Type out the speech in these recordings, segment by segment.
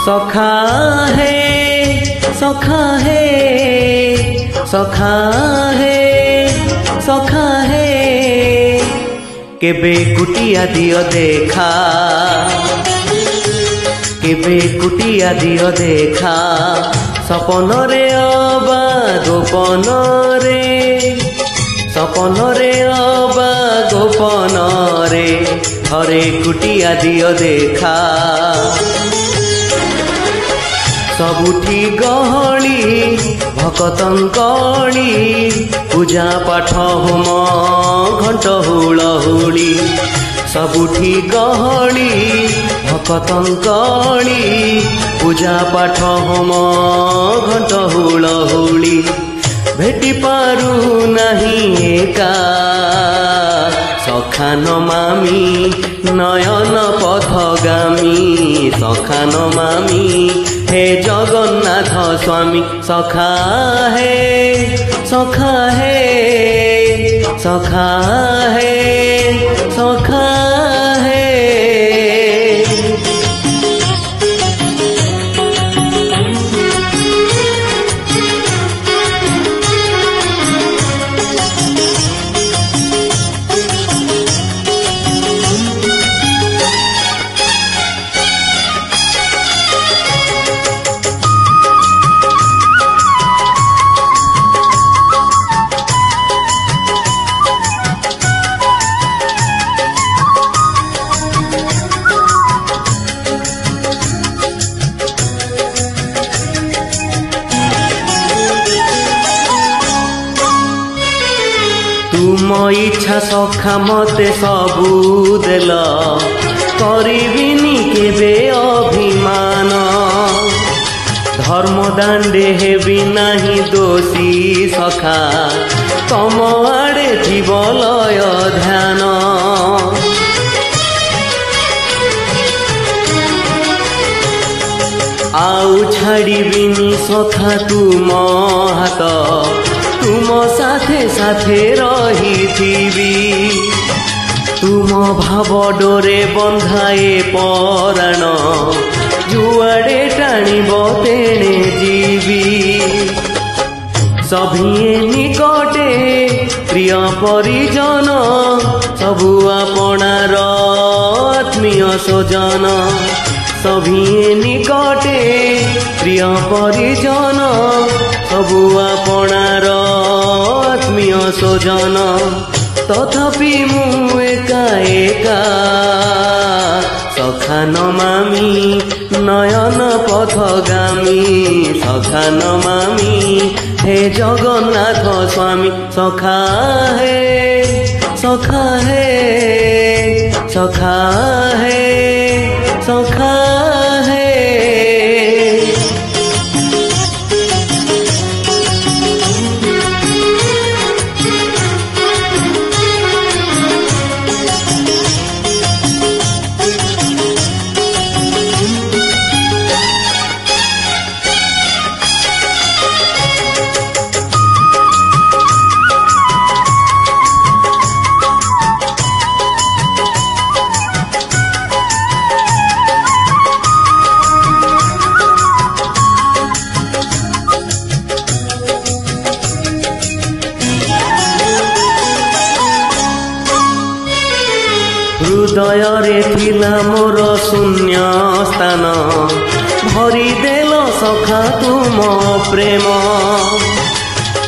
सखा है सखा है सखा है सखा है केबे कुटिया दियो देखा केबे कुटिया दियो देखा सपन रे अबा गोपन रे सपन रे अबा गोपन रे हरे कुटिया दियो देखा सबुठी गहली भकतंकली पूजा पाठ होम घंट हुलहुली सबुठी गहली भकतंकली पूजा पाठ होम घंट हुलहुली भेटी पारू नहीं एका सखान मामी नयन पथगामी सखान मामी हे जगन्नाथ स्वामी सखा है सखा है सखा है सखा है तुम इच्छा सखा मते सबू देल करिबिनी केबे अभिमान धर्म दांडे हेबी नाही दोषी सखा तम आड़े जीव लय ध्यान आउ छाड़िबिनी सखा तुम हाथ तुम साथे साथे रही तुम भाव डोरे बंधाए पराण जुआड़े टाणिब तेणे जीवी सभिए निकटे प्रिय परिजन सबु आपणार आत्मीय स्वजन सभिए निकटे प्रिय परिजन सबु आपणार आत्मीय स्वजन तथापि मु एका एका सखा नमामि नयन पथगामी सखा नमामि हे जगन्नाथ स्वामी सखा है सखा है सखा है सखा है हृदय रे थिला मोर शून्य स्थान भरी देल सखा तुम प्रेम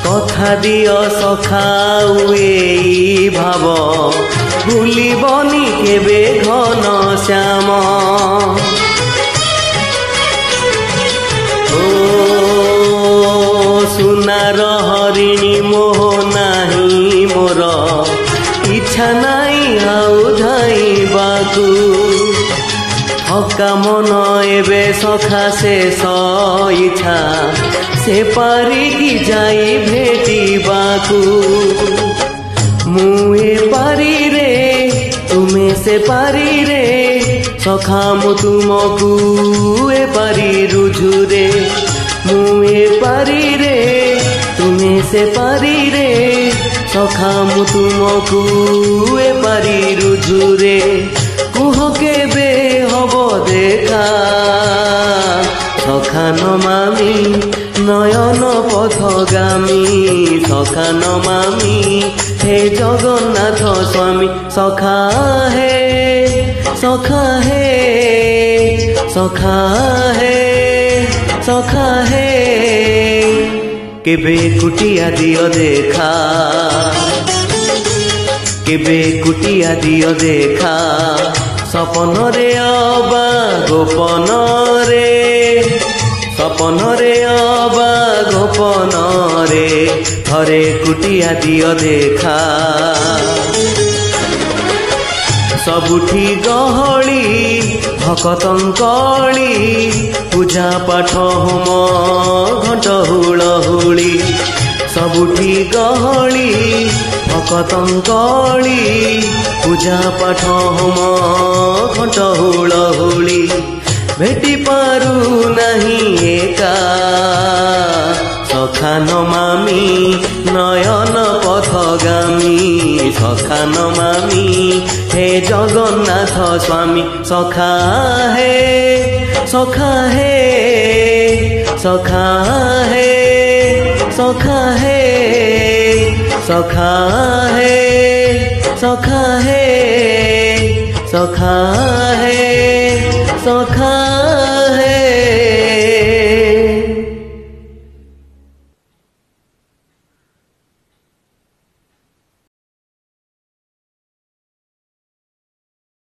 कथा दियो सखा उई भाव भूलिबनी केबे घन श्याम ओ सुनार हरिणी मोह नाही मोर इच्छा नाई आउ धाइबाकू हका मन एबे सखा शेष इच्छा से पारिकी जाई भेटिबाकू मुए पारी रे तुमे से पारी रे सखा मु तुमकू ए पारी रुझु रे मुए पारी रे तुमे से पारी रे सखा मु तुमकू ए पारी रुझु रे कुह केबे हब देखा সখা নমামি নয়ন পথগামী সখা নমামি হে জগন্নাথ স্বামী সখা হে সখা হে সখা হে সখা হে কেবে কুটিয়া দিও দেখা কেবে কুটিয়া দিও দেখা সপনরে অবা গোপনরে সপনরে অবা গোপনরে ঘরে কুটিয়া দিও দেখা सबुठी गहली भकतंकली पूजा पाठ होम घंट हुलहुली सबुठी गहली भकतंकली पूजा पाठ होम घंट हुलहुली भेटी पारू नहीं एका सखा नमामी नयन पथगामी सखा नमामी हे जगन्नाथ स्वामी सखा हे सखा हे सखा हे सखा हे सखा हे सखा हे सखा हे सखा